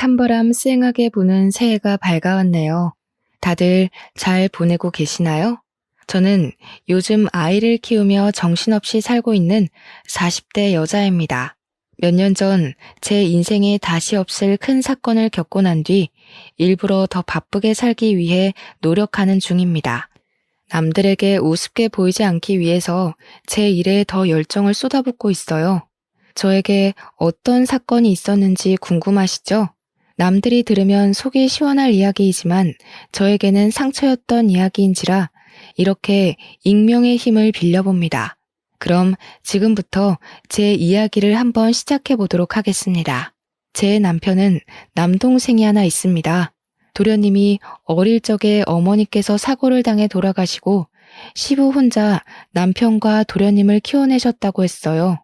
찬바람 쌩하게 부는 새해가 밝아왔네요. 다들 잘 보내고 계시나요? 저는 요즘 아이를 키우며 정신없이 살고 있는 40대 여자입니다. 몇 년 전 제 인생에 다시 없을 큰 사건을 겪고 난 뒤 일부러 더 바쁘게 살기 위해 노력하는 중입니다. 남들에게 우습게 보이지 않기 위해서 제 일에 더 열정을 쏟아붓고 있어요. 저에게 어떤 사건이 있었는지 궁금하시죠? 남들이 들으면 속이 시원할 이야기이지만 저에게는 상처였던 이야기인지라 이렇게 익명의 힘을 빌려봅니다. 그럼 지금부터 제 이야기를 한번 시작해 보도록 하겠습니다. 제 남편은 남동생이 하나 있습니다. 도련님이 어릴 적에 어머니께서 사고를 당해 돌아가시고 시부 혼자 남편과 도련님을 키워내셨다고 했어요.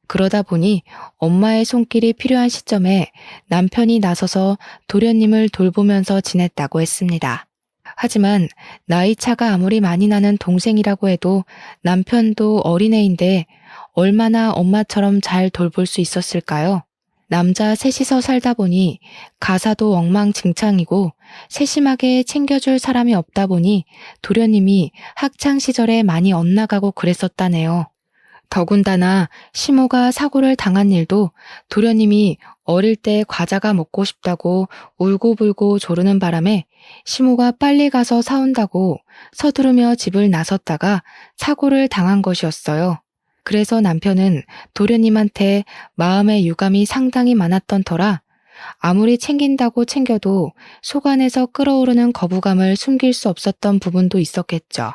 그러다 보니 엄마의 손길이 필요한 시점에 남편이 나서서 도련님을 돌보면서 지냈다고 했습니다. 하지만 나이 차가 아무리 많이 나는 동생이라고 해도 남편도 어린애인데 얼마나 엄마처럼 잘 돌볼 수 있었을까요? 남자 셋이서 살다 보니 가사도 엉망진창이고 세심하게 챙겨줄 사람이 없다 보니 도련님이 학창 시절에 많이 엇나가고 그랬었다네요. 더군다나 시모가 사고를 당한 일도 도련님이 어릴 때 과자가 먹고 싶다고 울고불고 조르는 바람에 시모가 빨리 가서 사온다고 서두르며 집을 나섰다가 사고를 당한 것이었어요. 그래서 남편은 도련님한테 마음의 유감이 상당히 많았던 터라 아무리 챙긴다고 챙겨도 속 안에서 끓어오르는 거부감을 숨길 수 없었던 부분도 있었겠죠.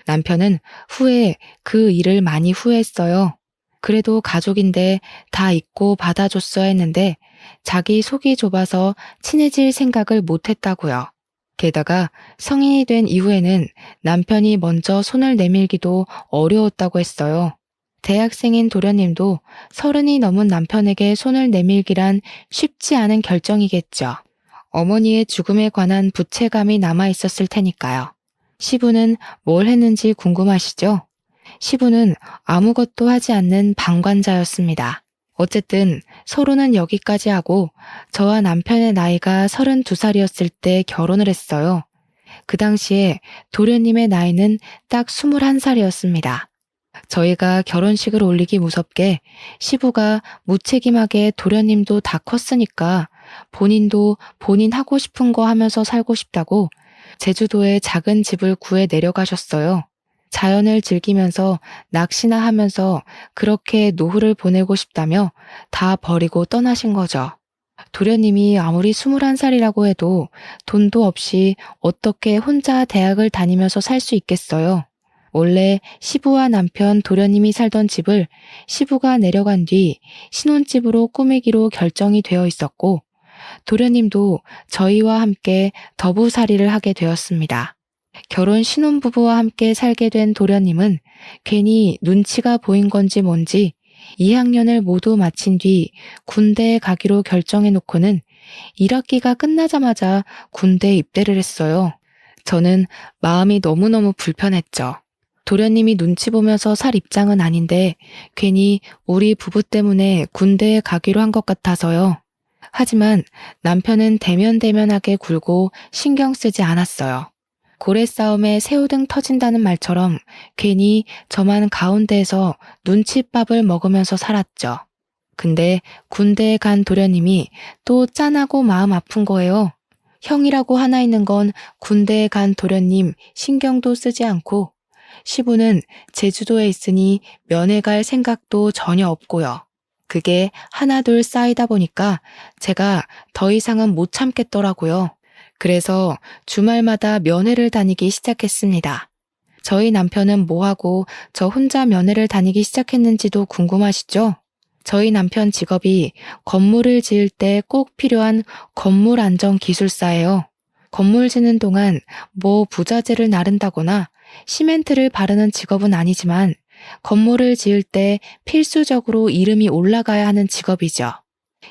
남편은 후에 그 일을 많이 후회했어요. 그래도 가족인데 다 잊고 받아줬어야 했는데 자기 속이 좁아서 친해질 생각을 못했다고요. 게다가 성인이 된 이후에는 남편이 먼저 손을 내밀기도 어려웠다고 했어요. 대학생인 도련님도 30이 넘은 남편에게 손을 내밀기란 쉽지 않은 결정이겠죠. 어머니의 죽음에 관한 부채감이 남아 있었을 테니까요. 시부는 뭘 했는지 궁금하시죠? 시부는 아무것도 하지 않는 방관자였습니다. 어쨌든 서로는 여기까지 하고 저와 남편의 나이가 32살이었을 때 결혼을 했어요. 그 당시에 도련님의 나이는 딱 21살이었습니다. 저희가 결혼식을 올리기 무섭게 시부가 무책임하게 도련님도 다 컸으니까 본인도 본인 하고 싶은 거 하면서 살고 싶다고 제주도에 작은 집을 구해 내려가셨어요. 자연을 즐기면서 낚시나 하면서 그렇게 노후를 보내고 싶다며 다 버리고 떠나신 거죠. 도련님이 아무리 21살이라고 해도 돈도 없이 어떻게 혼자 대학을 다니면서 살 수 있겠어요. 원래 시부와 남편 도련님이 살던 집을 시부가 내려간 뒤 신혼집으로 꾸미기로 결정이 되어 있었고 도련님도 저희와 함께 더부살이를 하게 되었습니다. 결혼 신혼부부와 함께 살게 된 도련님은 괜히 눈치가 보인 건지 뭔지 2학년을 모두 마친 뒤 군대에 가기로 결정해 놓고는 1학기가 끝나자마자 군대에 입대를 했어요. 저는 마음이 너무너무 불편했죠. 도련님이 눈치 보면서 살 입장은 아닌데 괜히 우리 부부 때문에 군대에 가기로 한 것 같아서요. 하지만 남편은 대면대면하게 굴고 신경 쓰지 않았어요. 고래 싸움에 새우등 터진다는 말처럼 괜히 저만 가운데에서 눈칫밥을 먹으면서 살았죠. 근데 군대에 간 도련님이 또 짠하고 마음 아픈 거예요. 형이라고 하나 있는 건 군대에 간 도련님 신경도 쓰지 않고 시부는 제주도에 있으니 면회 갈 생각도 전혀 없고요. 그게 하나둘 쌓이다 보니까 제가 더 이상은 못 참겠더라고요. 그래서 주말마다 면회를 다니기 시작했습니다. 저희 남편은 뭐하고 저 혼자 면회를 다니기 시작했는지도 궁금하시죠? 저희 남편 직업이 건물을 지을 때 꼭 필요한 건물 안정 기술사예요. 건물 짓는 동안 뭐 부자재를 나른다거나 시멘트를 바르는 직업은 아니지만 건물을 지을 때 필수적으로 이름이 올라가야 하는 직업이죠.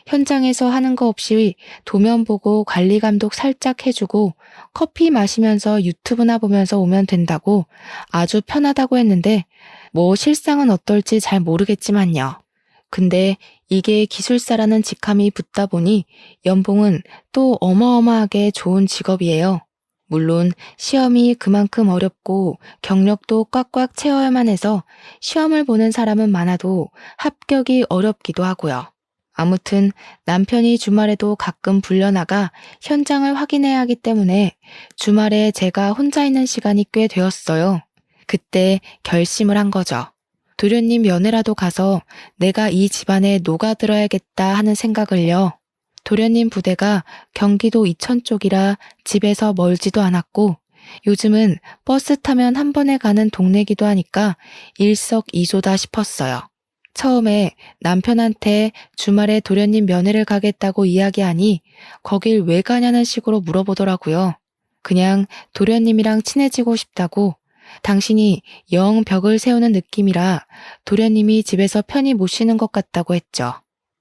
현장에서 하는 거 없이 도면 보고 관리 감독 살짝 해주고 커피 마시면서 유튜브나 보면서 오면 된다고 아주 편하다고 했는데 뭐 실상은 어떨지 잘 모르겠지만요. 근데 이게 기술사라는 직함이 붙다 보니 연봉은 또 어마어마하게 좋은 직업이에요. 물론 시험이 그만큼 어렵고 경력도 꽉꽉 채워야만 해서 시험을 보는 사람은 많아도 합격이 어렵기도 하고요. 아무튼 남편이 주말에도 가끔 불려나가 현장을 확인해야 하기 때문에 주말에 제가 혼자 있는 시간이 꽤 되었어요. 그때 결심을 한 거죠. 도련님 면회라도 가서 내가 이 집안에 녹아들어야겠다 하는 생각을요. 도련님 부대가 경기도 이천 쪽이라 집에서 멀지도 않았고 요즘은 버스 타면 한 번에 가는 동네기도 하니까 일석이조다 싶었어요. 처음에 남편한테 주말에 도련님 면회를 가겠다고 이야기하니 거길 왜 가냐는 식으로 물어보더라고요. 그냥 도련님이랑 친해지고 싶다고 당신이 영 벽을 세우는 느낌이라 도련님이 집에서 편히 못 쉬는 것 같다고 했죠.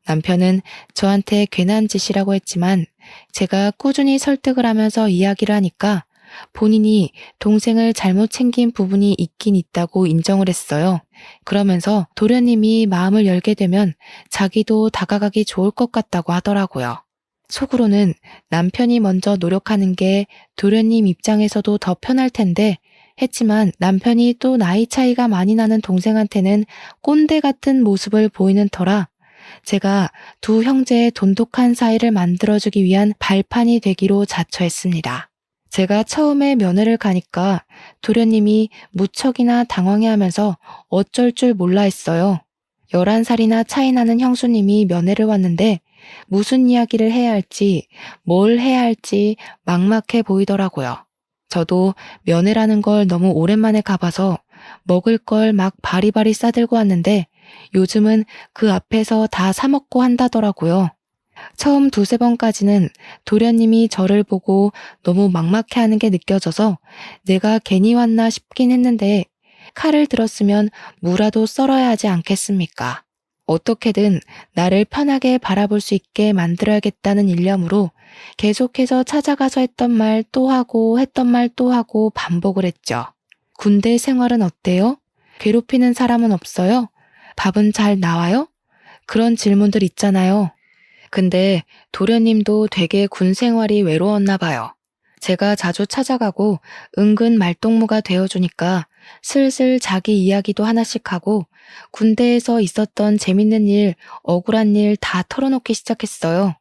남편은 저한테 괜한 짓이라고 했지만 제가 꾸준히 설득을 하면서 이야기를 하니까 본인이 동생을 잘못 챙긴 부분이 있긴 있다고 인정을 했어요. 그러면서 도련님이 마음을 열게 되면 자기도 다가가기 좋을 것 같다고 하더라고요. 속으로는 남편이 먼저 노력하는 게 도련님 입장에서도 더 편할 텐데 했지만 남편이 또 나이 차이가 많이 나는 동생한테는 꼰대 같은 모습을 보이는 터라 제가 두 형제의 돈독한 사이를 만들어주기 위한 발판이 되기로 자처했습니다. 제가 처음에 면회를 가니까 도련님이 무척이나 당황해하면서 어쩔 줄 몰라 했어요. 11살이나 차이 나는 형수님이 면회를 왔는데 무슨 이야기를 해야 할지 뭘 해야 할지 막막해 보이더라고요. 저도 면회라는 걸 너무 오랜만에 가봐서 먹을 걸 막 바리바리 싸들고 왔는데 요즘은 그 앞에서 다 사먹고 한다더라고요. 처음 두세 번까지는 도련님이 저를 보고 너무 막막해하는 게 느껴져서 내가 괜히 왔나 싶긴 했는데 칼을 들었으면 무라도 썰어야 하지 않겠습니까? 어떻게든 나를 편하게 바라볼 수 있게 만들어야겠다는 일념으로 계속해서 찾아가서 했던 말 또 하고 했던 말 또 하고 반복을 했죠. 군대 생활은 어때요? 괴롭히는 사람은 없어요? 밥은 잘 나와요? 그런 질문들 있잖아요. 근데 도련님도 되게 군 생활이 외로웠나 봐요. 제가 자주 찾아가고 은근 말동무가 되어주니까 슬슬 자기 이야기도 하나씩 하고 군대에서 있었던 재밌는 일, 억울한 일 다 털어놓기 시작했어요.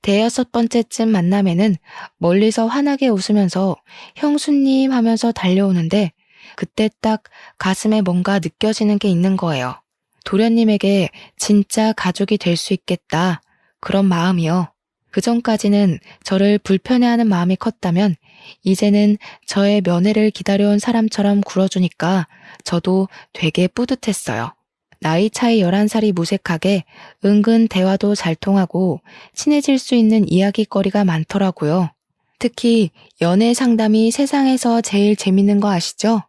대여섯 번째쯤 만남에는 멀리서 환하게 웃으면서 형수님 하면서 달려오는데 그때 딱 가슴에 뭔가 느껴지는 게 있는 거예요. 도련님에게 진짜 가족이 될 수 있겠다. 그런 마음이요. 그전까지는 저를 불편해하는 마음이 컸다면 이제는 저의 면회를 기다려온 사람처럼 굴어주니까 저도 되게 뿌듯했어요. 나이 차이 11살이 무색하게 은근 대화도 잘 통하고 친해질 수 있는 이야기거리가 많더라고요. 특히 연애 상담이 세상에서 제일 재밌는 거 아시죠?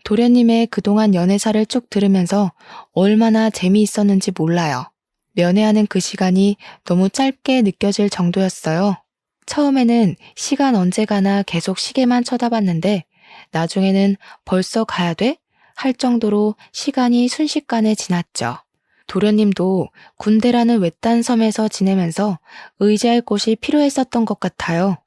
도련님의 그동안 연애사를 쭉 들으면서 얼마나 재미있었는지 몰라요. 면회하는 그 시간이 너무 짧게 느껴질 정도였어요. 처음에는 시간 언제 가나 계속 시계만 쳐다봤는데 나중에는 벌써 가야 돼? 할 정도로 시간이 순식간에 지났죠. 도련님도 군대라는 외딴 섬에서 지내면서 의지할 곳이 필요했었던 것 같아요.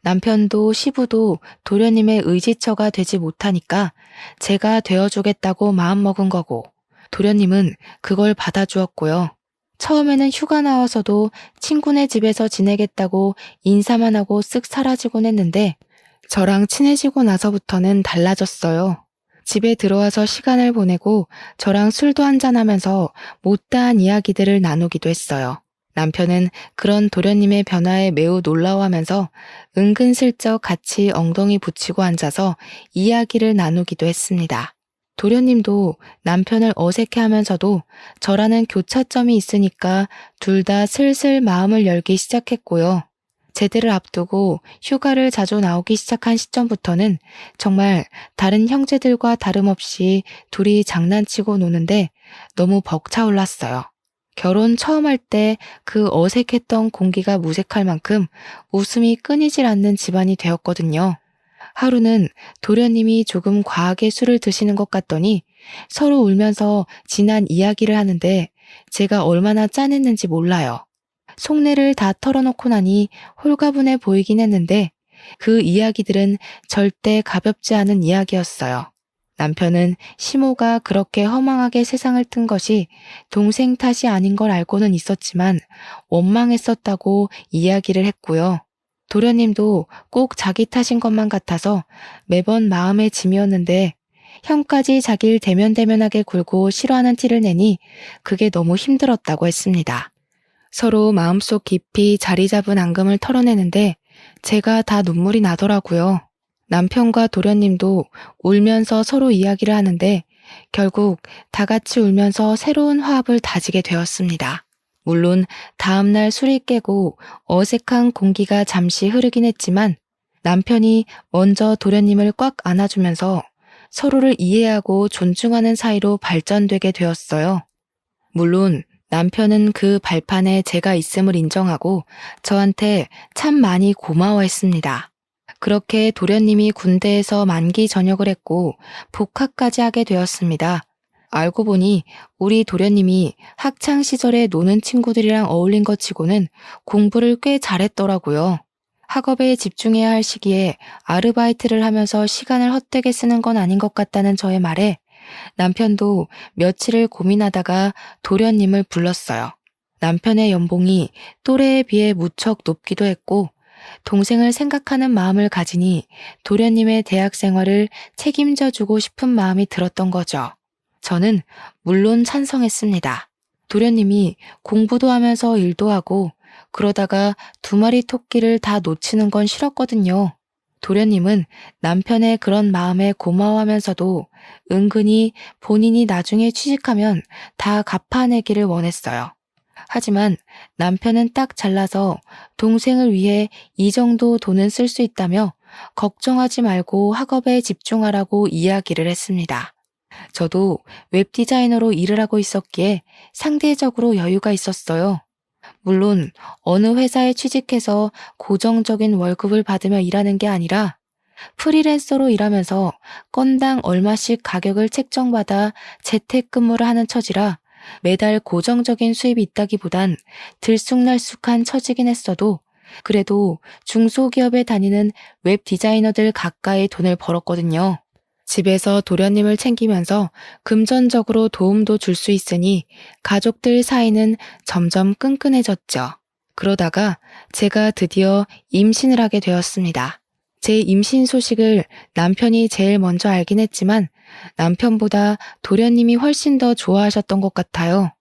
남편도 시부도 도련님의 의지처가 되지 못하니까 제가 되어주겠다고 마음먹은 거고 도련님은 그걸 받아주었고요. 처음에는 휴가 나와서도 친구네 집에서 지내겠다고 인사만 하고 쓱 사라지곤 했는데 저랑 친해지고 나서부터는 달라졌어요. 집에 들어와서 시간을 보내고 저랑 술도 한잔하면서 못다한 이야기들을 나누기도 했어요. 남편은 그런 도련님의 변화에 매우 놀라워하면서 은근슬쩍 같이 엉덩이 붙이고 앉아서 이야기를 나누기도 했습니다. 도련님도 남편을 어색해하면서도 저라는 교차점이 있으니까 둘 다 슬슬 마음을 열기 시작했고요. 제대를 앞두고 휴가를 자주 나오기 시작한 시점부터는 정말 다른 형제들과 다름없이 둘이 장난치고 노는데 너무 벅차올랐어요. 결혼 처음 할 때 그 어색했던 공기가 무색할 만큼 웃음이 끊이질 않는 집안이 되었거든요. 하루는 도련님이 조금 과하게 술을 드시는 것 같더니 서로 울면서 지난 이야기를 하는데 제가 얼마나 짠했는지 몰라요. 속내를 다 털어놓고 나니 홀가분해 보이긴 했는데 그 이야기들은 절대 가볍지 않은 이야기였어요. 남편은 시모가 그렇게 허망하게 세상을 뜬 것이 동생 탓이 아닌 걸 알고는 있었지만 원망했었다고 이야기를 했고요. 도련님도 꼭 자기 탓인 것만 같아서 매번 마음의 짐이었는데 형까지 자기를 대면대면하게 굴고 싫어하는 티를 내니 그게 너무 힘들었다고 했습니다. 서로 마음속 깊이 자리 잡은 앙금을 털어내는데 제가 다 눈물이 나더라고요. 남편과 도련님도 울면서 서로 이야기를 하는데 결국 다 같이 울면서 새로운 화합을 다지게 되었습니다. 물론 다음날 술이 깨고 어색한 공기가 잠시 흐르긴 했지만 남편이 먼저 도련님을 꽉 안아주면서 서로를 이해하고 존중하는 사이로 발전되게 되었어요. 물론 남편은 그 발판에 제가 있음을 인정하고 저한테 참 많이 고마워했습니다. 그렇게 도련님이 군대에서 만기 전역을 했고 복학까지 하게 되었습니다. 알고 보니 우리 도련님이 학창 시절에 노는 친구들이랑 어울린 것 치고는 공부를 꽤 잘했더라고요. 학업에 집중해야 할 시기에 아르바이트를 하면서 시간을 헛되게 쓰는 건 아닌 것 같다는 저의 말에 남편도 며칠을 고민하다가 도련님을 불렀어요. 남편의 연봉이 또래에 비해 무척 높기도 했고 동생을 생각하는 마음을 가지니 도련님의 대학 생활을 책임져 주고 싶은 마음이 들었던 거죠. 저는 물론 찬성했습니다. 도련님이 공부도 하면서 일도 하고 그러다가 두 마리 토끼를 다 놓치는 건 싫었거든요. 도련님은 남편의 그런 마음에 고마워하면서도 은근히 본인이 나중에 취직하면 다 갚아내기를 원했어요. 하지만 남편은 딱 잘라서 동생을 위해 이 정도 돈은 쓸 수 있다며 걱정하지 말고 학업에 집중하라고 이야기를 했습니다. 저도 웹디자이너로 일을 하고 있었기에 상대적으로 여유가 있었어요. 물론 어느 회사에 취직해서 고정적인 월급을 받으며 일하는 게 아니라 프리랜서로 일하면서 건당 얼마씩 가격을 책정받아 재택근무를 하는 처지라 매달 고정적인 수입이 있다기보단 들쑥날쑥한 처지긴 했어도 그래도 중소기업에 다니는 웹 디자이너들 가까이 돈을 벌었거든요. 집에서 도련님을 챙기면서 금전적으로 도움도 줄 수 있으니 가족들 사이는 점점 끈끈해졌죠. 그러다가 제가 드디어 임신을 하게 되었습니다. 제 임신 소식을 남편이 제일 먼저 알긴 했지만 남편보다 도련님이 훨씬 더 좋아하셨던 것 같아요.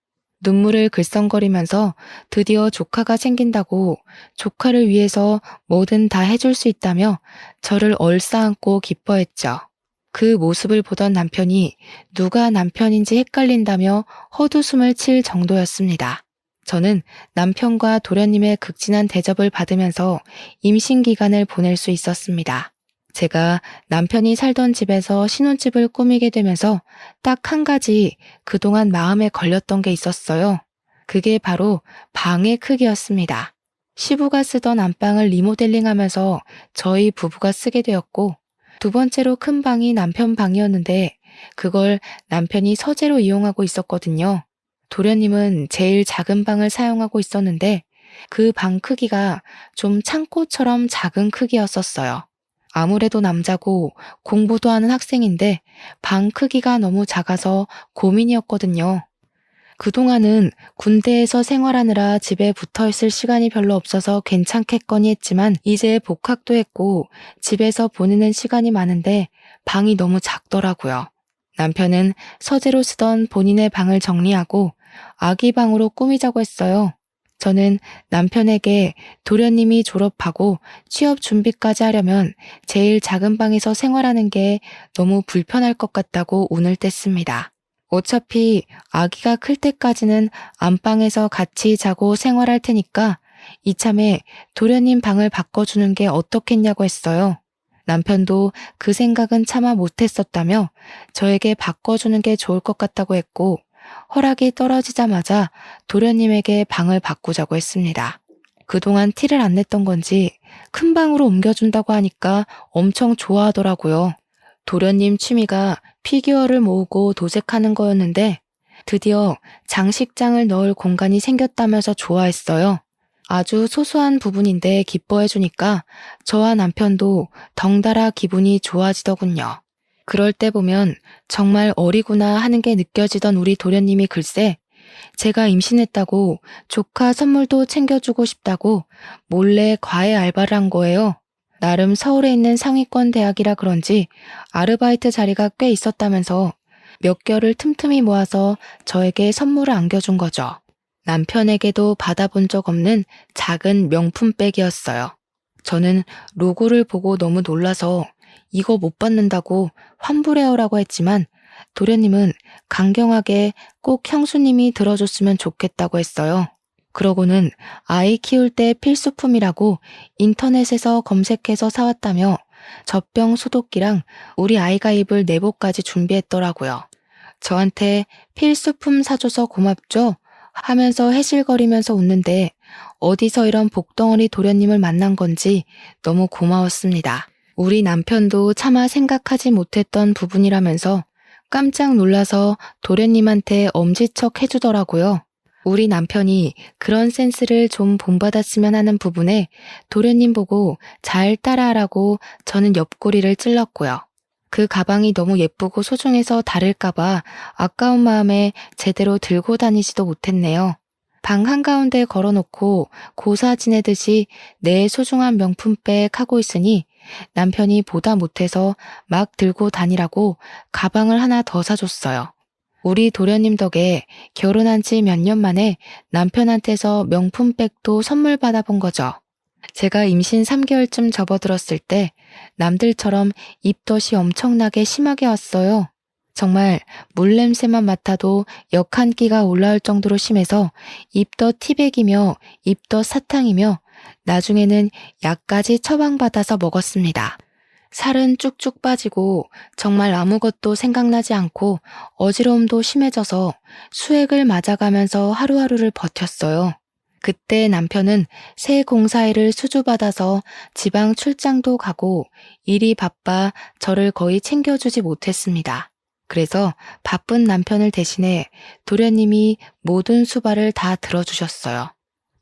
눈물을 글썽거리면서 드디어 조카가 생긴다고 조카를 위해서 뭐든 다 해줄 수 있다며 저를 얼싸안고 기뻐했죠. 그 모습을 보던 남편이 누가 남편인지 헷갈린다며 헛웃음을 칠 정도였습니다. 저는 남편과 도련님의 극진한 대접을 받으면서 임신 기간을 보낼 수 있었습니다. 제가 남편이 살던 집에서 신혼집을 꾸미게 되면서 딱 한 가지 그동안 마음에 걸렸던 게 있었어요. 그게 바로 방의 크기였습니다. 시부가 쓰던 안방을 리모델링하면서 저희 부부가 쓰게 되었고 두 번째로 큰 방이 남편 방이었는데 그걸 남편이 서재로 이용하고 있었거든요. 도련님은 제일 작은 방을 사용하고 있었는데 그 방 크기가 좀 창고처럼 작은 크기였었어요. 아무래도 남자고 공부도 하는 학생인데 방 크기가 너무 작아서 고민이었거든요. 그동안은 군대에서 생활하느라 집에 붙어 있을 시간이 별로 없어서 괜찮겠거니 했지만 이제 복학도 했고 집에서 보내는 시간이 많은데 방이 너무 작더라고요. 남편은 서재로 쓰던 본인의 방을 정리하고 아기 방으로 꾸미자고 했어요. 저는 남편에게 도련님이 졸업하고 취업 준비까지 하려면 제일 작은 방에서 생활하는 게 너무 불편할 것 같다고 운을 뗐습니다. 어차피 아기가 클 때까지는 안방에서 같이 자고 생활할 테니까 이참에 도련님 방을 바꿔주는 게 어떻겠냐고 했어요. 남편도 그 생각은 차마 못했었다며 저에게 바꿔주는 게 좋을 것 같다고 했고 허락이 떨어지자마자 도련님에게 방을 바꾸자고 했습니다. 그동안 티를 안 냈던 건지 큰 방으로 옮겨준다고 하니까 엄청 좋아하더라고요. 도련님 취미가 피규어를 모으고 도색하는 거였는데 드디어 장식장을 넣을 공간이 생겼다면서 좋아했어요. 아주 소소한 부분인데 기뻐해주니까 저와 남편도 덩달아 기분이 좋아지더군요. 그럴 때 보면 정말 어리구나 하는 게 느껴지던 우리 도련님이 글쎄 제가 임신했다고 조카 선물도 챙겨주고 싶다고 몰래 과외 알바를 한 거예요. 나름 서울에 있는 상위권 대학이라 그런지 아르바이트 자리가 꽤 있었다면서 몇 개월을 틈틈이 모아서 저에게 선물을 안겨준 거죠. 남편에게도 받아본 적 없는 작은 명품백이었어요. 저는 로고를 보고 너무 놀라서 이거 못 받는다고 환불해요라고 했지만 도련님은 강경하게 꼭 형수님이 들어줬으면 좋겠다고 했어요. 그러고는 아이 키울 때 필수품이라고 인터넷에서 검색해서 사왔다며 젖병 소독기랑 우리 아이가 입을 내복까지 준비했더라고요. 저한테 필수품 사줘서 고맙죠? 하면서 해실거리면서 웃는데 어디서 이런 복덩어리 도련님을 만난 건지 너무 고마웠습니다. 우리 남편도 차마 생각하지 못했던 부분이라면서 깜짝 놀라서 도련님한테 엄지척 해주더라고요. 우리 남편이 그런 센스를 좀 본받았으면 하는 부분에 도련님 보고 잘 따라하라고 저는 옆구리를 찔렀고요. 그 가방이 너무 예쁘고 소중해서 다를까봐 아까운 마음에 제대로 들고 다니지도 못했네요. 방 한가운데 걸어놓고 고사 지내듯이 내 소중한 명품백 하고 있으니 남편이 보다 못해서 막 들고 다니라고 가방을 하나 더 사줬어요. 우리 도련님 덕에 결혼한 지 몇 년 만에 남편한테서 명품백도 선물 받아본 거죠. 제가 임신 3개월쯤 접어들었을 때 남들처럼 입덧이 엄청나게 심하게 왔어요. 정말 물냄새만 맡아도 역한기가 올라올 정도로 심해서 입덧 티백이며 입덧 사탕이며 나중에는 약까지 처방받아서 먹었습니다. 살은 쭉쭉 빠지고 정말 아무것도 생각나지 않고 어지러움도 심해져서 수액을 맞아가면서 하루하루를 버텼어요. 그때 남편은 새 공사일을 수주받아서 지방 출장도 가고 일이 바빠 저를 거의 챙겨주지 못했습니다. 그래서 바쁜 남편을 대신해 도련님이 모든 수발을 다 들어주셨어요.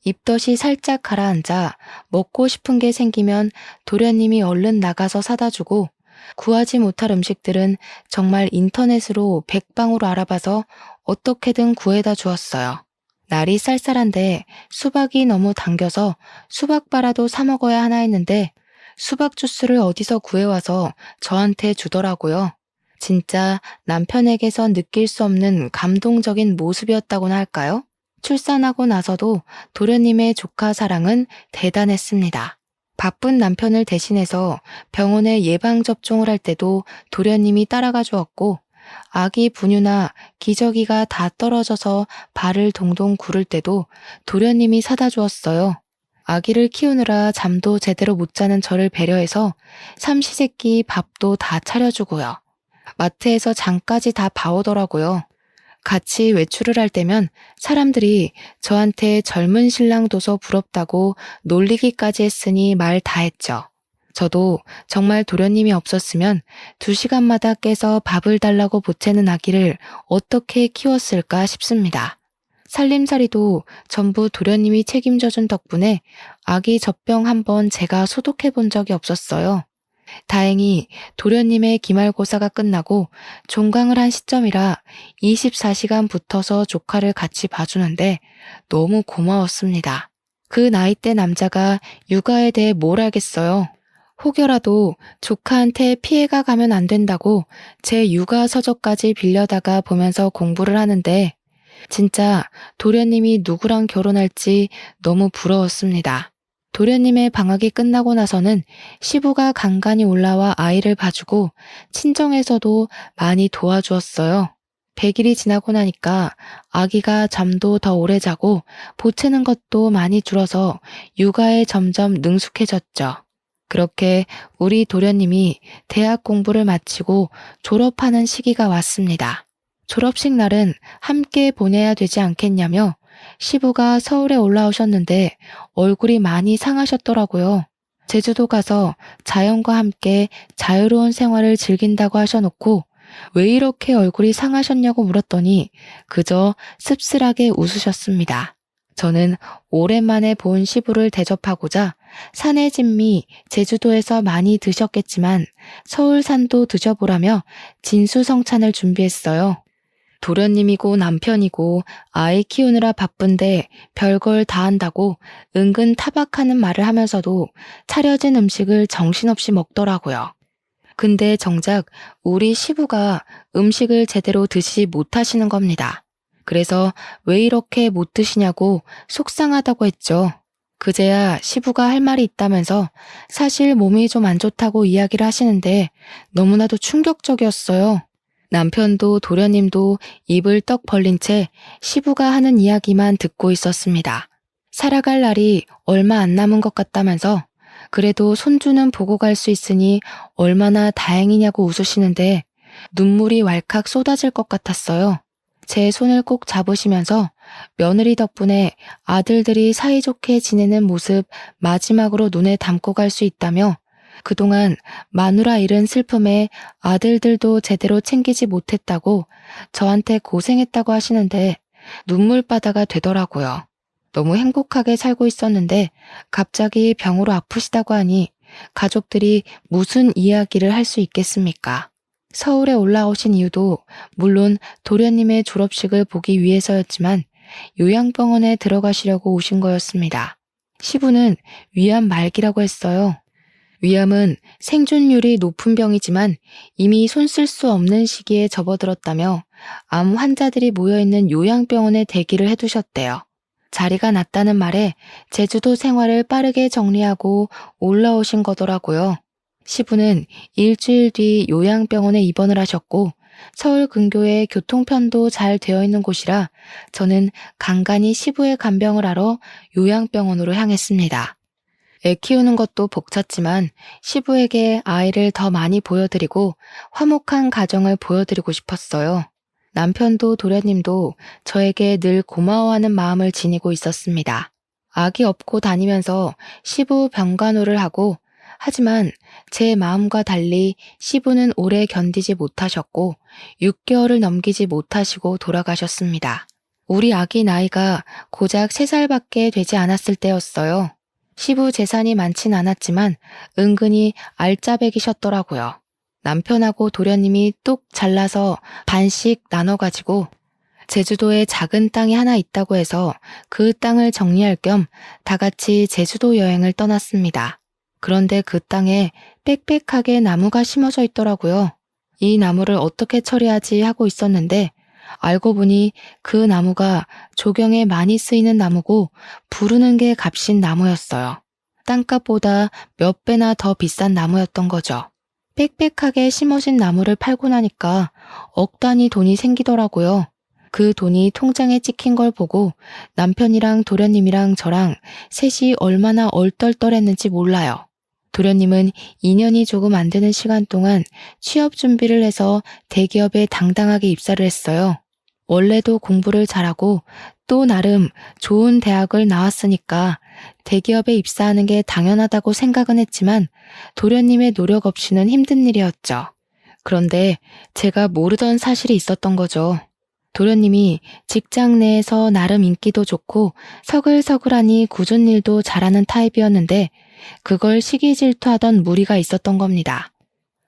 입덧이 살짝 가라앉아 먹고 싶은 게 생기면 도련님이 얼른 나가서 사다 주고 구하지 못할 음식들은 정말 인터넷으로 백방으로 알아봐서 어떻게든 구해다 주었어요. 날이 쌀쌀한데 수박이 너무 당겨서 수박바라도 사 먹어야 하나 했는데 수박 주스를 어디서 구해와서 저한테 주더라고요. 진짜 남편에게서 느낄 수 없는 감동적인 모습이었다고나 할까요? 출산하고 나서도 도련님의 조카 사랑은 대단했습니다. 바쁜 남편을 대신해서 병원에 예방접종을 할 때도 도련님이 따라가 주었고 아기 분유나 기저귀가 다 떨어져서 발을 동동 구를 때도 도련님이 사다 주었어요. 아기를 키우느라 잠도 제대로 못 자는 저를 배려해서 삼시세끼 밥도 다 차려주고요. 마트에서 장까지 다 봐오더라고요. 같이 외출을 할 때면 사람들이 저한테 젊은 신랑 둬서 부럽다고 놀리기까지 했으니 말 다 했죠. 저도 정말 도련님이 없었으면 2시간마다 깨서 밥을 달라고 보채는 아기를 어떻게 키웠을까 싶습니다. 살림살이도 전부 도련님이 책임져준 덕분에 아기 젖병 한번 제가 소독해 본 적이 없었어요. 다행히 도련님의 기말고사가 끝나고 종강을 한 시점이라 24시간 붙어서 조카를 같이 봐주는데 너무 고마웠습니다. 그 나이대 남자가 육아에 대해 뭘 알겠어요. 혹여라도 조카한테 피해가 가면 안 된다고 제 육아 서적까지 빌려다가 보면서 공부를 하는데 진짜 도련님이 누구랑 결혼할지 너무 부러웠습니다. 도련님의 방학이 끝나고 나서는 시부가 간간히 올라와 아이를 봐주고 친정에서도 많이 도와주었어요. 100일이 지나고 나니까 아기가 잠도 더 오래 자고 보채는 것도 많이 줄어서 육아에 점점 능숙해졌죠. 그렇게 우리 도련님이 대학 공부를 마치고 졸업하는 시기가 왔습니다. 졸업식 날은 함께 보내야 되지 않겠냐며 시부가 서울에 올라오셨는데 얼굴이 많이 상하셨더라고요. 제주도 가서 자연과 함께 자유로운 생활을 즐긴다고 하셔놓고 왜 이렇게 얼굴이 상하셨냐고 물었더니 그저 씁쓸하게 웃으셨습니다. 저는 오랜만에 본 시부를 대접하고자 산의 진미 제주도에서 많이 드셨겠지만 서울산도 드셔보라며 진수성찬을 준비했어요. 도련님이고 남편이고 아이 키우느라 바쁜데 별걸 다 한다고 은근 타박하는 말을 하면서도 차려진 음식을 정신없이 먹더라고요. 근데 정작 우리 시부가 음식을 제대로 드시지 못하시는 겁니다. 그래서 왜 이렇게 못 드시냐고 속상하다고 했죠. 그제야 시부가 할 말이 있다면서 사실 몸이 좀 안 좋다고 이야기를 하시는데 너무나도 충격적이었어요. 남편도 도련님도 입을 떡 벌린 채 시부가 하는 이야기만 듣고 있었습니다. 살아갈 날이 얼마 안 남은 것 같다면서 그래도 손주는 보고 갈 수 있으니 얼마나 다행이냐고 웃으시는데 눈물이 왈칵 쏟아질 것 같았어요. 제 손을 꼭 잡으시면서 며느리 덕분에 아들들이 사이좋게 지내는 모습 마지막으로 눈에 담고 갈 수 있다며 그동안 마누라 잃은 슬픔에 아들들도 제대로 챙기지 못했다고 저한테 고생했다고 하시는데 눈물바다가 되더라고요. 너무 행복하게 살고 있었는데 갑자기 병으로 아프시다고 하니 가족들이 무슨 이야기를 할 수 있겠습니까? 서울에 올라오신 이유도 물론 도련님의 졸업식을 보기 위해서였지만 요양병원에 들어가시려고 오신 거였습니다. 시부는 위암 말기라고 했어요. 위암은 생존율이 높은 병이지만 이미 손 쓸 수 없는 시기에 접어들었다며 암 환자들이 모여있는 요양병원에 대기를 해두셨대요. 자리가 났다는 말에 제주도 생활을 빠르게 정리하고 올라오신 거더라고요. 시부는 일주일 뒤 요양병원에 입원을 하셨고 서울 근교에 교통편도 잘 되어 있는 곳이라 저는 간간히 시부의 간병을 하러 요양병원으로 향했습니다. 애 키우는 것도 벅찼지만 시부에게 아이를 더 많이 보여드리고 화목한 가정을 보여드리고 싶었어요. 남편도 도련님도 저에게 늘 고마워하는 마음을 지니고 있었습니다. 아기 업고 다니면서 시부 병간호를 하고 하지만 제 마음과 달리 시부는 오래 견디지 못하셨고 6개월을 넘기지 못하시고 돌아가셨습니다. 우리 아기 나이가 고작 3살밖에 되지 않았을 때였어요. 시부 재산이 많진 않았지만 은근히 알짜배기셨더라고요. 남편하고 도련님이 뚝 잘라서 반씩 나눠가지고 제주도에 작은 땅이 하나 있다고 해서 그 땅을 정리할 겸 다 같이 제주도 여행을 떠났습니다. 그런데 그 땅에 빽빽하게 나무가 심어져 있더라고요. 이 나무를 어떻게 처리하지 하고 있었는데 알고 보니 그 나무가 조경에 많이 쓰이는 나무고 부르는 게 값인 나무였어요. 땅값보다 몇 배나 더 비싼 나무였던 거죠. 빽빽하게 심어진 나무를 팔고 나니까 억 단위 돈이 생기더라고요. 그 돈이 통장에 찍힌 걸 보고 남편이랑 도련님이랑 저랑 셋이 얼마나 얼떨떨했는지 몰라요. 도련님은 2년이 조금 안 되는 시간 동안 취업 준비를 해서 대기업에 당당하게 입사를 했어요. 원래도 공부를 잘하고 또 나름 좋은 대학을 나왔으니까 대기업에 입사하는 게 당연하다고 생각은 했지만 도련님의 노력 없이는 힘든 일이었죠. 그런데 제가 모르던 사실이 있었던 거죠. 도련님이 직장 내에서 나름 인기도 좋고 서글서글하니 굳은 일도 잘하는 타입이었는데 그걸 시기 질투하던 무리가 있었던 겁니다.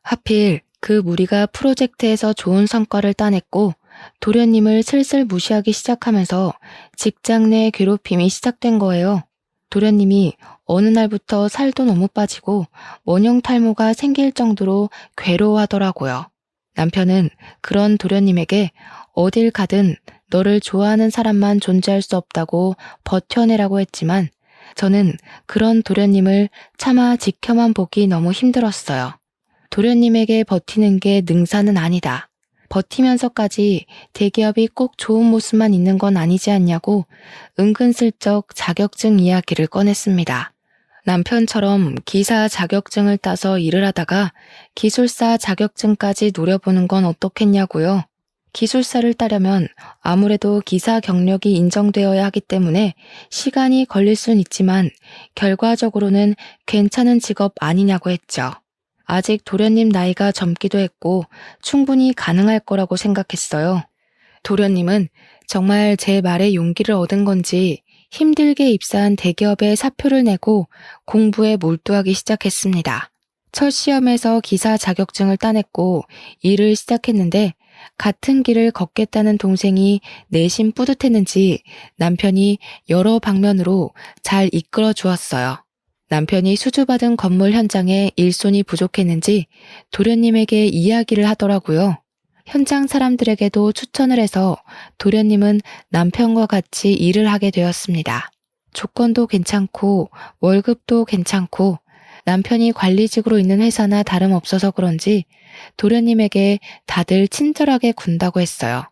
하필 그 무리가 프로젝트에서 좋은 성과를 따냈고 도련님을 슬슬 무시하기 시작하면서 직장 내 괴롭힘이 시작된 거예요. 도련님이 어느 날부터 살도 너무 빠지고 원형 탈모가 생길 정도로 괴로워하더라고요. 남편은 그런 도련님에게 어딜 가든 너를 좋아하는 사람만 존재할 수 없다고 버텨내라고 했지만 저는 그런 도련님을 차마 지켜만 보기 너무 힘들었어요. 도련님에게 버티는 게 능사는 아니다. 버티면서까지 대기업이 꼭 좋은 모습만 있는 건 아니지 않냐고 은근슬쩍 자격증 이야기를 꺼냈습니다. 남편처럼 기사 자격증을 따서 일을 하다가 기술사 자격증까지 노려보는 건 어떻겠냐고요. 기술사를 따려면 아무래도 기사 경력이 인정되어야 하기 때문에 시간이 걸릴 순 있지만 결과적으로는 괜찮은 직업 아니냐고 했죠. 아직 도련님 나이가 젊기도 했고 충분히 가능할 거라고 생각했어요. 도련님은 정말 제 말에 용기를 얻은 건지 힘들게 입사한 대기업에 사표를 내고 공부에 몰두하기 시작했습니다. 첫 시험에서 기사 자격증을 따냈고 일을 시작했는데 같은 길을 걷겠다는 동생이 내심 뿌듯했는지 남편이 여러 방면으로 잘 이끌어 주었어요. 남편이 수주받은 건물 현장에 일손이 부족했는지 도련님에게 이야기를 하더라고요. 현장 사람들에게도 추천을 해서 도련님은 남편과 같이 일을 하게 되었습니다. 조건도 괜찮고 월급도 괜찮고 남편이 관리직으로 있는 회사나 다름없어서 그런지 도련님에게 다들 친절하게 군다고 했어요.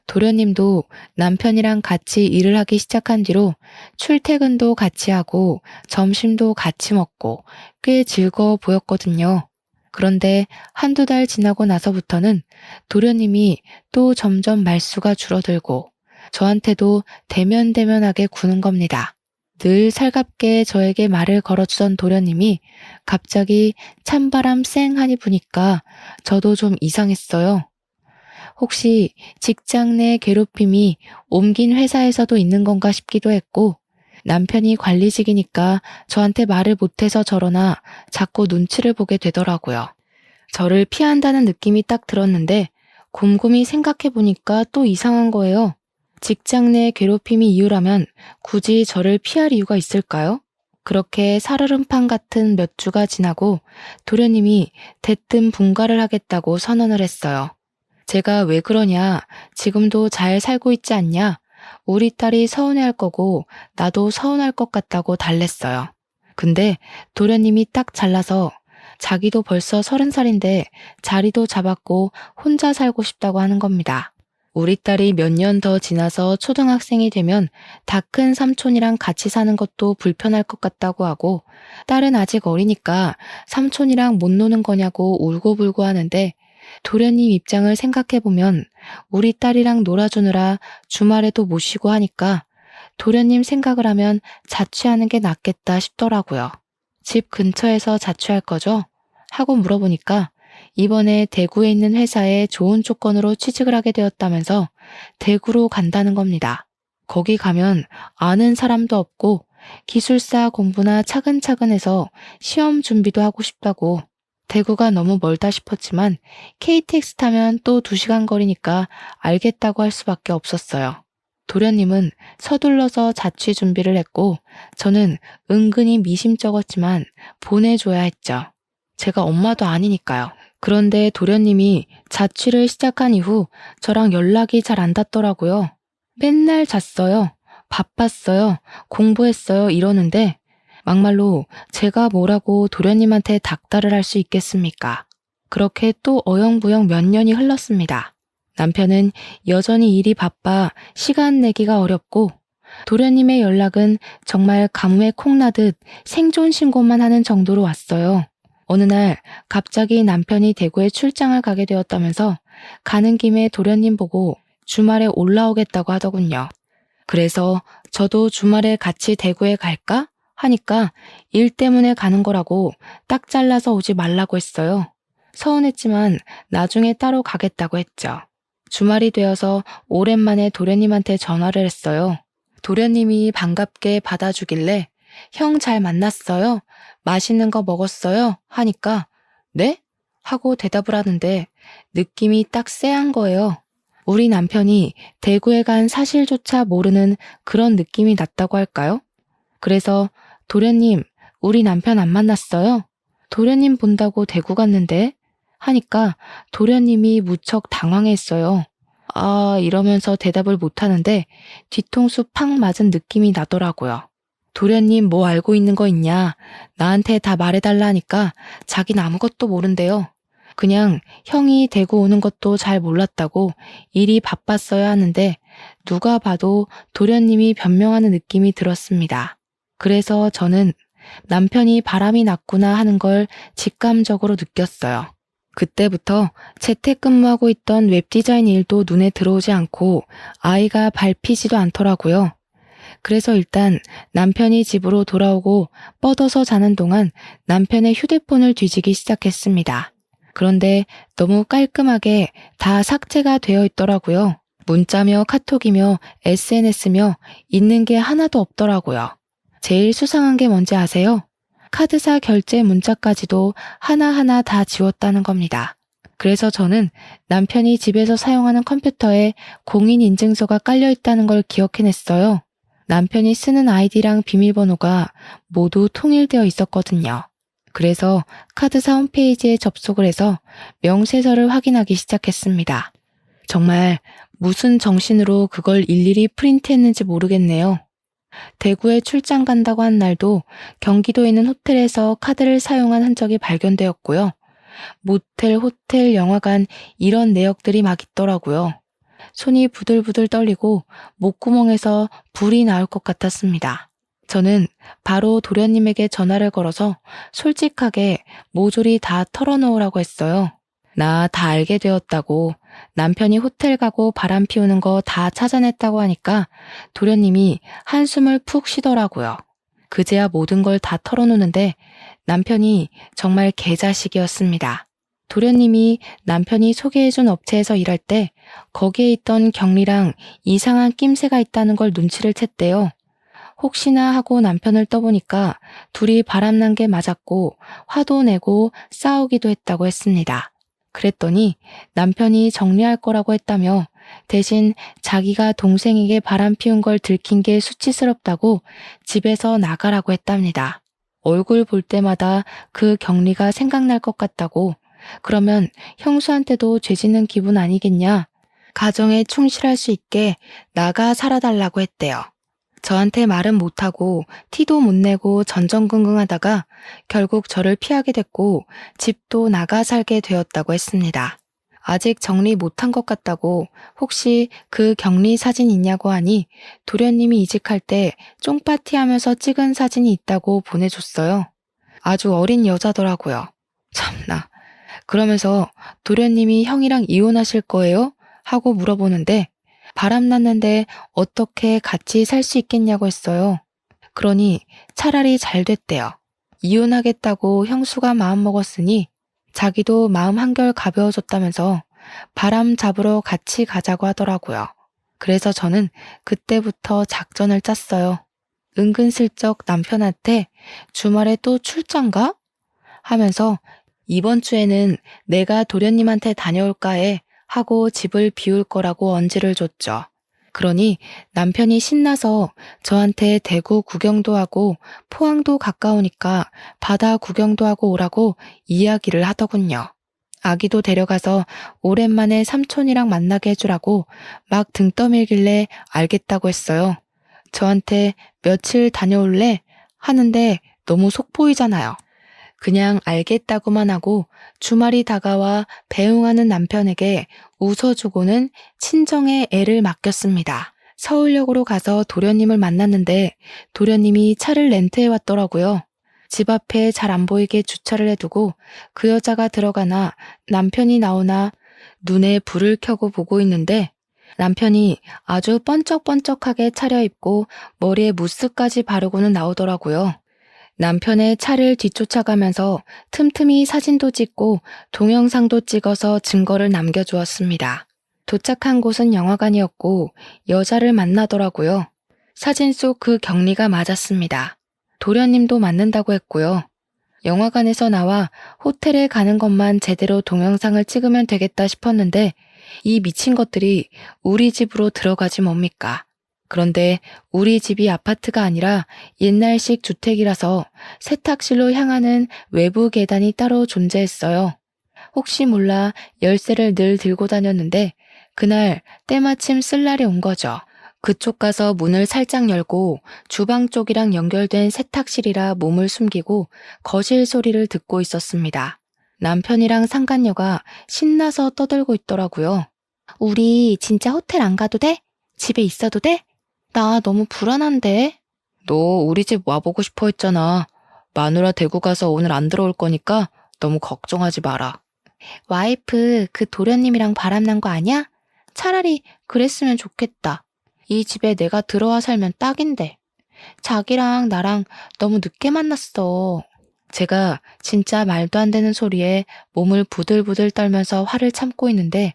도련님도 남편이랑 같이 일을 하기 시작한 뒤로 출퇴근도 같이 하고 점심도 같이 먹고 꽤 즐거워 보였거든요. 그런데 한두 달 지나고 나서부터는 도련님이 또 점점 말수가 줄어들고 저한테도 대면대면하게 구는 겁니다. 늘 살갑게 저에게 말을 걸어주던 도련님이 갑자기 찬바람 쌩하니 부니까 저도 좀 이상했어요. 혹시 직장 내 괴롭힘이 옮긴 회사에서도 있는 건가 싶기도 했고 남편이 관리직이니까 저한테 말을 못해서 저러나 자꾸 눈치를 보게 되더라고요. 저를 피한다는 느낌이 딱 들었는데 곰곰이 생각해보니까 또 이상한 거예요. 직장 내 괴롭힘이 이유라면 굳이 저를 피할 이유가 있을까요? 그렇게 살얼음판 같은 몇 주가 지나고 도련님이 대뜸 분가를 하겠다고 선언을 했어요. 제가 왜 그러냐, 지금도 잘 살고 있지 않냐, 우리 딸이 서운해할 거고 나도 서운할 것 같다고 달랬어요. 근데 도련님이 딱 잘라서 자기도 벌써 30살인데 자리도 잡았고 혼자 살고 싶다고 하는 겁니다. 우리 딸이 몇 년 더 지나서 초등학생이 되면 다 큰 삼촌이랑 같이 사는 것도 불편할 것 같다고 하고 딸은 아직 어리니까 삼촌이랑 못 노는 거냐고 울고불고 하는데 도련님 입장을 생각해보면 우리 딸이랑 놀아주느라 주말에도 못 쉬고 하니까 도련님 생각을 하면 자취하는 게 낫겠다 싶더라고요. 집 근처에서 자취할 거죠? 하고 물어보니까 이번에 대구에 있는 회사에 좋은 조건으로 취직을 하게 되었다면서 대구로 간다는 겁니다. 거기 가면 아는 사람도 없고 기술사 공부나 차근차근 해서 시험 준비도 하고 싶다고. 대구가 너무 멀다 싶었지만 KTX 타면 또 2시간 거리니까 알겠다고 할 수밖에 없었어요. 도련님은 서둘러서 자취 준비를 했고 저는 은근히 미심쩍었지만 보내줘야 했죠. 제가 엄마도 아니니까요. 그런데 도련님이 자취를 시작한 이후 저랑 연락이 잘 안 닿더라고요. 맨날 잤어요. 바빴어요. 공부했어요. 이러는데 막말로 제가 뭐라고 도련님한테 닥달을 할 수 있겠습니까? 그렇게 또 어영부영 몇 년이 흘렀습니다. 남편은 여전히 일이 바빠 시간 내기가 어렵고 도련님의 연락은 정말 가뭄에 콩나듯 생존 신고만 하는 정도로 왔어요. 어느 날 갑자기 남편이 대구에 출장을 가게 되었다면서 가는 김에 도련님 보고 주말에 올라오겠다고 하더군요. 그래서 저도 주말에 같이 대구에 갈까? 하니까 일 때문에 가는 거라고 딱 잘라서 오지 말라고 했어요. 서운했지만 나중에 따로 가겠다고 했죠. 주말이 되어서 오랜만에 도련님한테 전화를 했어요. 도련님이 반갑게 받아주길래 형 잘 만났어요? 맛있는 거 먹었어요? 하니까 네? 하고 대답을 하는데 느낌이 딱 쎄한 거예요. 우리 남편이 대구에 간 사실조차 모르는 그런 느낌이 났다고 할까요? 그래서 도련님, 우리 남편 안 만났어요? 도련님 본다고 대구 갔는데? 하니까 도련님이 무척 당황했어요. 아, 이러면서 대답을 못하는데 뒤통수 팍 맞은 느낌이 나더라고요. 도련님 뭐 알고 있는 거 있냐? 나한테 다 말해달라니까 자긴 아무것도 모른대요. 그냥 형이 대구 오는 것도 잘 몰랐다고 일이 바빴어야 하는데 누가 봐도 도련님이 변명하는 느낌이 들었습니다. 그래서 저는 남편이 바람이 났구나 하는 걸 직감적으로 느꼈어요. 그때부터 재택근무하고 있던 웹디자인 일도 눈에 들어오지 않고 아이가 밟히지도 않더라고요. 그래서 일단 남편이 집으로 돌아오고 뻗어서 자는 동안 남편의 휴대폰을 뒤지기 시작했습니다. 그런데 너무 깔끔하게 다 삭제가 되어 있더라고요. 문자며 카톡이며 SNS며 있는 게 하나도 없더라고요. 제일 수상한 게 뭔지 아세요? 카드사 결제 문자까지도 하나하나 다 지웠다는 겁니다. 그래서 저는 남편이 집에서 사용하는 컴퓨터에 공인인증서가 깔려 있다는 걸 기억해냈어요. 남편이 쓰는 아이디랑 비밀번호가 모두 통일되어 있었거든요. 그래서 카드사 홈페이지에 접속을 해서 명세서를 확인하기 시작했습니다. 정말 무슨 정신으로 그걸 일일이 프린트했는지 모르겠네요. 대구에 출장 간다고 한 날도 경기도에 있는 호텔에서 카드를 사용한 흔적이 발견되었고요. 모텔, 호텔, 영화관 이런 내역들이 막 있더라고요. 손이 부들부들 떨리고 목구멍에서 불이 나올 것 같았습니다. 저는 바로 도련님에게 전화를 걸어서 솔직하게 모조리 다 털어놓으라고 했어요. 나 다 알게 되었다고, 남편이 호텔 가고 바람 피우는 거 다 찾아냈다고 하니까 도련님이 한숨을 푹 쉬더라고요. 그제야 모든 걸 다 털어놓는데 남편이 정말 개자식이었습니다. 도련님이 남편이 소개해준 업체에서 일할 때 거기에 있던 경리랑 이상한 낌새가 있다는 걸 눈치를 챘대요. 혹시나 하고 남편을 떠보니까 둘이 바람난 게 맞았고 화도 내고 싸우기도 했다고 했습니다. 그랬더니 남편이 정리할 거라고 했다며 대신 자기가 동생에게 바람 피운 걸 들킨 게 수치스럽다고 집에서 나가라고 했답니다. 얼굴 볼 때마다 그 경리가 생각날 것 같다고, 그러면 형수한테도 죄짓는 기분 아니겠냐? 가정에 충실할 수 있게 나가 살아달라고 했대요. 저한테 말은 못하고 티도 못 내고 전전긍긍하다가 결국 저를 피하게 됐고 집도 나가 살게 되었다고 했습니다. 아직 정리 못한 것 같다고 혹시 그 격리 사진 있냐고 하니 도련님이 이직할 때 쫑파티 하면서 찍은 사진이 있다고 보내줬어요. 아주 어린 여자더라고요. 참나. 그러면서 도련님이 형이랑 이혼하실 거예요? 하고 물어보는데 바람났는데 어떻게 같이 살 수 있겠냐고 했어요. 그러니 차라리 잘 됐대요. 이혼하겠다고 형수가 마음먹었으니 자기도 마음 한결 가벼워졌다면서 바람 잡으러 같이 가자고 하더라고요. 그래서 저는 그때부터 작전을 짰어요. 은근슬쩍 남편한테 주말에 또 출장 가? 하면서 이번 주에는 내가 도련님한테 다녀올까 해 하고 집을 비울 거라고 언지를 줬죠. 그러니 남편이 신나서 저한테 대구 구경도 하고 포항도 가까우니까 바다 구경도 하고 오라고 이야기를 하더군요. 아기도 데려가서 오랜만에 삼촌이랑 만나게 해주라고 막 등 떠밀길래 알겠다고 했어요. 저한테 며칠 다녀올래? 하는데 너무 속 보이잖아요. 그냥 알겠다고만 하고 주말이 다가와 배웅하는 남편에게 웃어주고는 친정에 애를 맡겼습니다. 서울역으로 가서 도련님을 만났는데 도련님이 차를 렌트해 왔더라고요. 집 앞에 잘 안 보이게 주차를 해두고 그 여자가 들어가나 남편이 나오나 눈에 불을 켜고 보고 있는데 남편이 아주 번쩍번쩍하게 차려입고 머리에 무스까지 바르고는 나오더라고요. 남편의 차를 뒤쫓아가면서 틈틈이 사진도 찍고 동영상도 찍어서 증거를 남겨주었습니다. 도착한 곳은 영화관이었고 여자를 만나더라고요. 사진 속 그 경리가 맞았습니다. 도련님도 맞는다고 했고요. 영화관에서 나와 호텔에 가는 것만 제대로 동영상을 찍으면 되겠다 싶었는데 이 미친 것들이 우리 집으로 들어가지 뭡니까? 그런데 우리 집이 아파트가 아니라 옛날식 주택이라서 세탁실로 향하는 외부 계단이 따로 존재했어요. 혹시 몰라 열쇠를 늘 들고 다녔는데 그날 때마침 쓸 날이 온 거죠. 그쪽 가서 문을 살짝 열고 주방 쪽이랑 연결된 세탁실이라 몸을 숨기고 거실 소리를 듣고 있었습니다. 남편이랑 상간녀가 신나서 떠들고 있더라고요. 우리 진짜 호텔 안 가도 돼? 집에 있어도 돼? 나 너무 불안한데. 너 우리 집 와보고 싶어 했잖아. 마누라 대구 가서 오늘 안 들어올 거니까 너무 걱정하지 마라. 와이프 그 도련님이랑 바람난 거 아니야? 차라리 그랬으면 좋겠다. 이 집에 내가 들어와 살면 딱인데. 자기랑 나랑 너무 늦게 만났어. 제가 진짜 말도 안 되는 소리에 몸을 부들부들 떨면서 화를 참고 있는데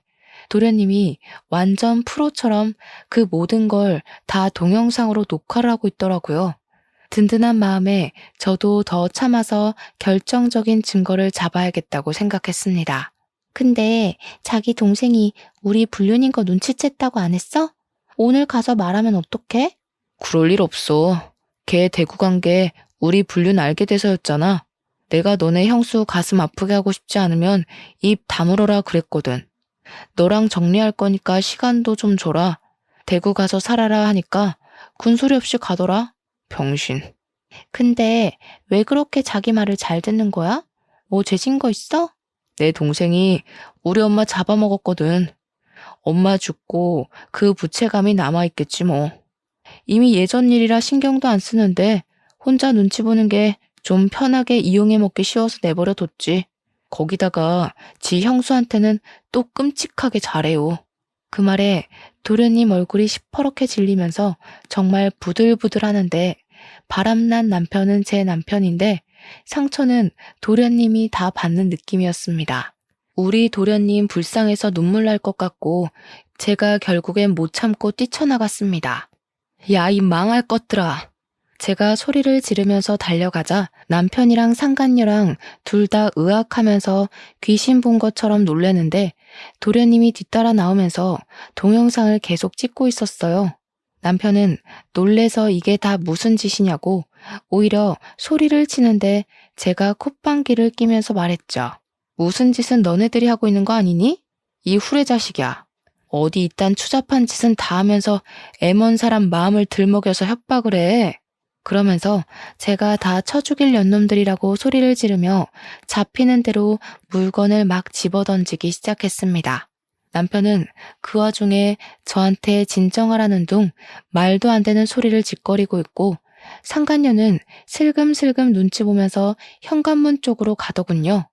도련님이 완전 프로처럼 그 모든 걸 다 동영상으로 녹화를 하고 있더라고요. 든든한 마음에 저도 더 참아서 결정적인 증거를 잡아야겠다고 생각했습니다. 근데 자기 동생이 우리 불륜인 거 눈치챘다고 안 했어? 오늘 가서 말하면 어떡해? 그럴 일 없어. 걔 대구 간 게 우리 불륜 알게 돼서였잖아. 내가 너네 형수 가슴 아프게 하고 싶지 않으면 입 다물어라 그랬거든. 너랑 정리할 거니까 시간도 좀 줘라. 대구 가서 살아라 하니까 군소리 없이 가더라. 병신. 근데 왜 그렇게 자기 말을 잘 듣는 거야? 뭐 죄진 거 있어? 내 동생이 우리 엄마 잡아먹었거든. 엄마 죽고 그 부채감이 남아있겠지 뭐. 이미 예전 일이라 신경도 안 쓰는데 혼자 눈치 보는 게 좀 편하게 이용해 먹기 쉬워서 내버려 뒀지. 거기다가 지 형수한테는 또 끔찍하게 잘해요. 그 말에 도련님 얼굴이 시퍼렇게 질리면서 정말 부들부들 하는데 바람난 남편은 제 남편인데 상처는 도련님이 다 받는 느낌이었습니다. 우리 도련님 불쌍해서 눈물 날 것 같고 제가 결국엔 못 참고 뛰쳐나갔습니다. 야, 이 망할 것들아. 제가 소리를 지르면서 달려가자 남편이랑 상간녀랑 둘 다 으악하면서 귀신 본 것처럼 놀래는데 도련님이 뒤따라 나오면서 동영상을 계속 찍고 있었어요. 남편은 놀래서 이게 다 무슨 짓이냐고 오히려 소리를 치는데 제가 콧방귀를 끼면서 말했죠. 무슨 짓은 너네들이 하고 있는 거 아니니? 이 후레자식이야. 어디 이딴 추잡한 짓은 다 하면서 애먼 사람 마음을 들먹여서 협박을 해. 그러면서 제가 다 쳐죽일 년놈들이라고 소리를 지르며 잡히는 대로 물건을 막 집어던지기 시작했습니다. 남편은 그 와중에 저한테 진정하라는 둥 말도 안 되는 소리를 짓거리고 있고 상간녀는 슬금슬금 눈치 보면서 현관문 쪽으로 가더군요.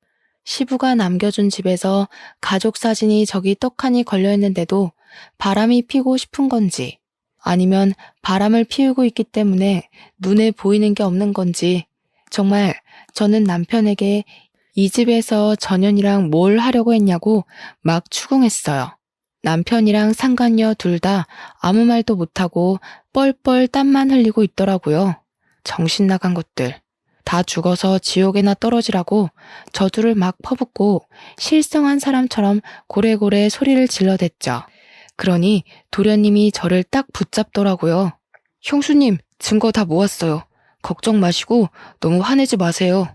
시부가 남겨준 집에서 가족 사진이 저기 떡하니 걸려있는데도 바람이 피고 싶은 건지 아니면 바람을 피우고 있기 때문에 눈에 보이는 게 없는 건지 정말 저는 남편에게 이 집에서 전현이랑 뭘 하려고 했냐고 막 추궁했어요. 남편이랑 상간녀 둘 다 아무 말도 못하고 뻘뻘 땀만 흘리고 있더라고요. 정신 나간 것들. 다 죽어서 지옥에나 떨어지라고 저주를 막 퍼붓고 실성한 사람처럼 고래고래 소리를 질러댔죠. 그러니 도련님이 저를 딱 붙잡더라고요. 형수님, 증거 다 모았어요. 걱정 마시고 너무 화내지 마세요.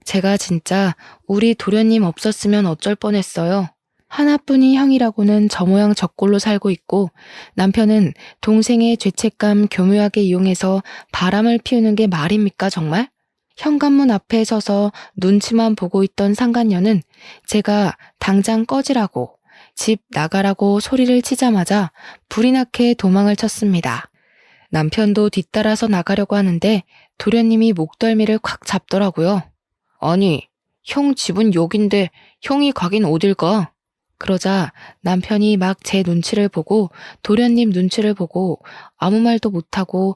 제가 진짜 우리 도련님 없었으면 어쩔 뻔했어요. 하나뿐인 형이라고는 저 모양 저 꼴로 살고 있고 남편은 동생의 죄책감 교묘하게 이용해서 바람을 피우는 게 말입니까 정말? 현관문 앞에 서서 눈치만 보고 있던 상간녀는 제가 당장 꺼지라고 집 나가라고 소리를 치자마자 불이 나게 도망을 쳤습니다. 남편도 뒤따라서 나가려고 하는데 도련님이 목덜미를 콱 잡더라고요. 아니, 형 집은 여긴데 형이 가긴 어딜 가? 그러자 남편이 막 제 눈치를 보고 도련님 눈치를 보고 아무 말도 못하고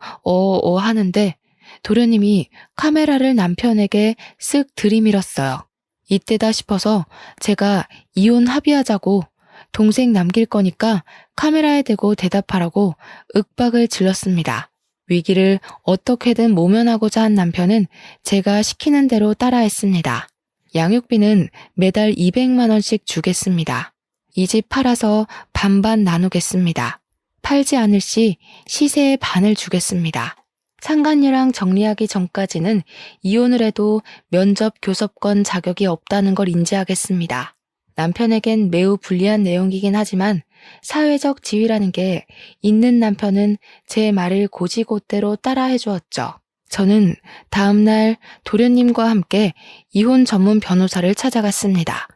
하는데 도련님이 카메라를 남편에게 쓱 들이밀었어요. 이때다 싶어서 제가 이혼 합의하자고 동생 남길 거니까 카메라에 대고 대답하라고 윽박을 질렀습니다. 위기를 어떻게든 모면하고자 한 남편은 제가 시키는 대로 따라했습니다. 양육비는 매달 200만 원씩 주겠습니다. 이 집 팔아서 반반 나누겠습니다. 팔지 않을 시 시세의 반을 주겠습니다. 상간녀랑 정리하기 전까지는 이혼을 해도 면접 교섭권 자격이 없다는 걸 인지하겠습니다. 남편에겐 매우 불리한 내용이긴 하지만 사회적 지위라는 게 있는 남편은 제 말을 곧이곧대로 따라해 주었죠. 저는 다음날 도련님과 함께 이혼 전문 변호사를 찾아갔습니다.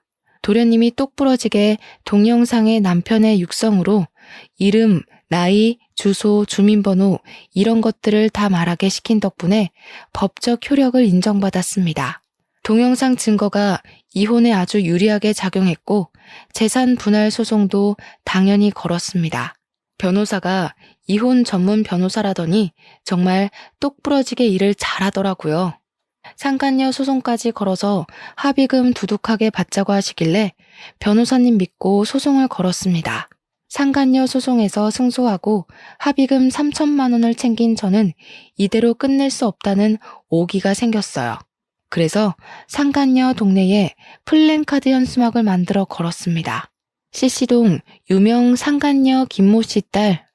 도련님이 똑부러지게 동영상의 남편의 육성으로 이름, 나이, 주소, 주민번호 이런 것들을 다 말하게 시킨 덕분에 법적 효력을 인정받았습니다. 동영상 증거가 이혼에 아주 유리하게 작용했고 재산 분할 소송도 당연히 걸었습니다. 변호사가 이혼 전문 변호사라더니 정말 똑부러지게 일을 잘하더라고요. 상간녀 소송까지 걸어서 합의금 두둑하게 받자고 하시길래 변호사님 믿고 소송을 걸었습니다. 상간녀 소송에서 승소하고 합의금 3천만 원을 챙긴 저는 이대로 끝낼 수 없다는 오기가 생겼어요. 그래서 상간녀 동네에 플랜카드 현수막을 만들어 걸었습니다. CC동 유명 상간녀 김모 씨 딸,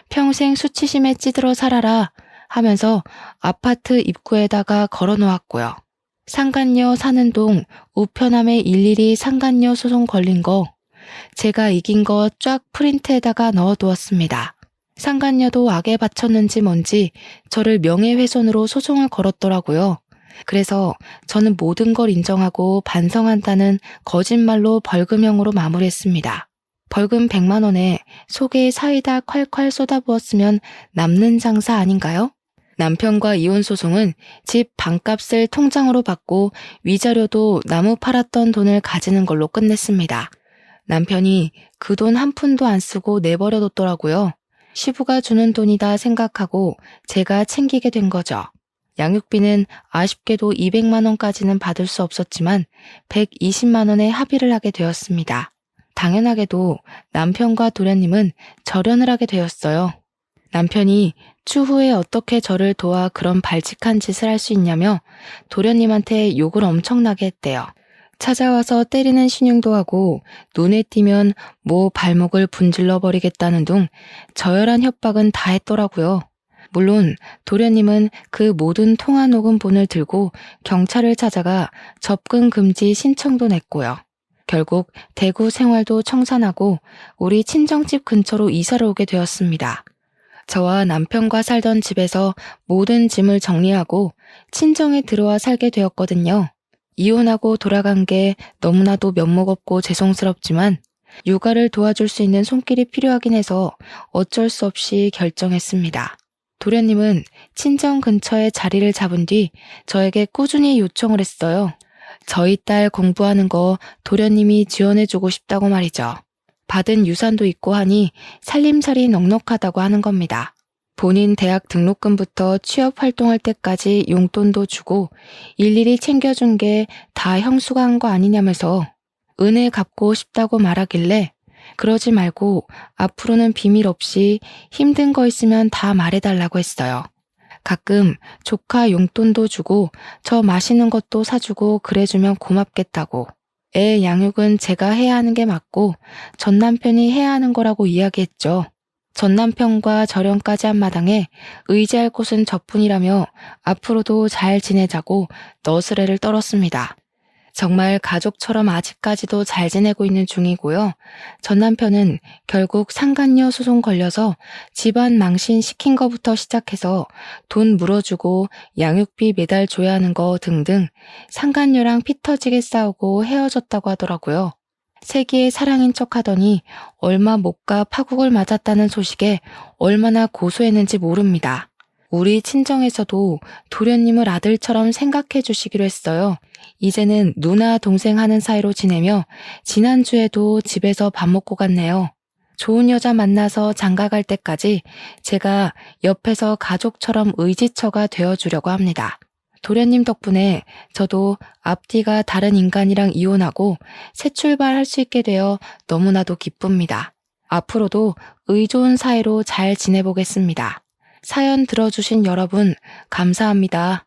평생 수치심에 찌들어 살아라 하면서 아파트 입구에다가 걸어놓았고요. 상간녀 사는 동 우편함에 일일이 상간녀 소송 걸린 거, 제가 이긴 거 쫙 프린트에다가 넣어두었습니다. 상간녀도 악에 바쳤는지 뭔지 저를 명예훼손으로 소송을 걸었더라고요. 그래서 저는 모든 걸 인정하고 반성한다는 거짓말로 벌금형으로 마무리했습니다. 벌금 100만 원에 속에 사이다 콸콸 쏟아부었으면 남는 장사 아닌가요? 남편과 이혼 소송은 집 반값을 통장으로 받고 위자료도 나무 팔았던 돈을 가지는 걸로 끝냈습니다. 남편이 그 돈 한 푼도 안 쓰고 내버려뒀더라고요. 시부가 주는 돈이다 생각하고 제가 챙기게 된 거죠. 양육비는 아쉽게도 200만 원까지는 받을 수 없었지만 120만 원에 합의를 하게 되었습니다. 당연하게도 남편과 도련님은 절연을 하게 되었어요. 남편이 추후에 어떻게 저를 도와 그런 발칙한 짓을 할 수 있냐며 도련님한테 욕을 엄청나게 했대요. 찾아와서 때리는 신용도 하고 눈에 띄면 모 발목을 분질러 버리겠다는 둥 저열한 협박은 다 했더라고요. 물론 도련님은 그 모든 통화 녹음본을 들고 경찰을 찾아가 접근 금지 신청도 냈고요. 결국 대구 생활도 청산하고 우리 친정집 근처로 이사를 오게 되었습니다. 저와 남편과 살던 집에서 모든 짐을 정리하고 친정에 들어와 살게 되었거든요. 이혼하고 돌아간 게 너무나도 면목 없고 죄송스럽지만 육아를 도와줄 수 있는 손길이 필요하긴 해서 어쩔 수 없이 결정했습니다. 도련님은 친정 근처에 자리를 잡은 뒤 저에게 꾸준히 요청을 했어요. 저희 딸 공부하는 거 도련님이 지원해주고 싶다고 말이죠. 받은 유산도 있고 하니 살림살이 넉넉하다고 하는 겁니다. 본인 대학 등록금부터 취업 활동할 때까지 용돈도 주고 일일이 챙겨준 게 다 형수가 한 거 아니냐면서 은혜 갚고 싶다고 말하길래 그러지 말고 앞으로는 비밀 없이 힘든 거 있으면 다 말해달라고 했어요. 가끔 조카 용돈도 주고 저 맛있는 것도 사주고 그래주면 고맙겠다고. 애 양육은 제가 해야 하는 게 맞고 전 남편이 해야 하는 거라고 이야기했죠. 전 남편과 절연까지 한 마당에 의지할 곳은 저뿐이라며 앞으로도 잘 지내자고 너스레를 떨었습니다. 정말 가족처럼 아직까지도 잘 지내고 있는 중이고요. 전 남편은 결국 상간녀 소송 걸려서 집안 망신 시킨 거부터 시작해서 돈 물어주고 양육비 매달 줘야 하는 거 등등 상간녀랑 피 터지게 싸우고 헤어졌다고 하더라고요. 세기의 사랑인 척하더니 얼마 못 가 파국을 맞았다는 소식에 얼마나 고소했는지 모릅니다. 우리 친정에서도 도련님을 아들처럼 생각해 주시기로 했어요. 이제는 누나 동생 하는 사이로 지내며 지난주에도 집에서 밥 먹고 갔네요. 좋은 여자 만나서 장가 갈 때까지 제가 옆에서 가족처럼 의지처가 되어주려고 합니다. 도련님 덕분에 저도 앞뒤가 다른 인간이랑 이혼하고 새 출발할 수 있게 되어 너무나도 기쁩니다. 앞으로도 의좋은 사이로 잘 지내보겠습니다. 사연 들어주신 여러분 감사합니다.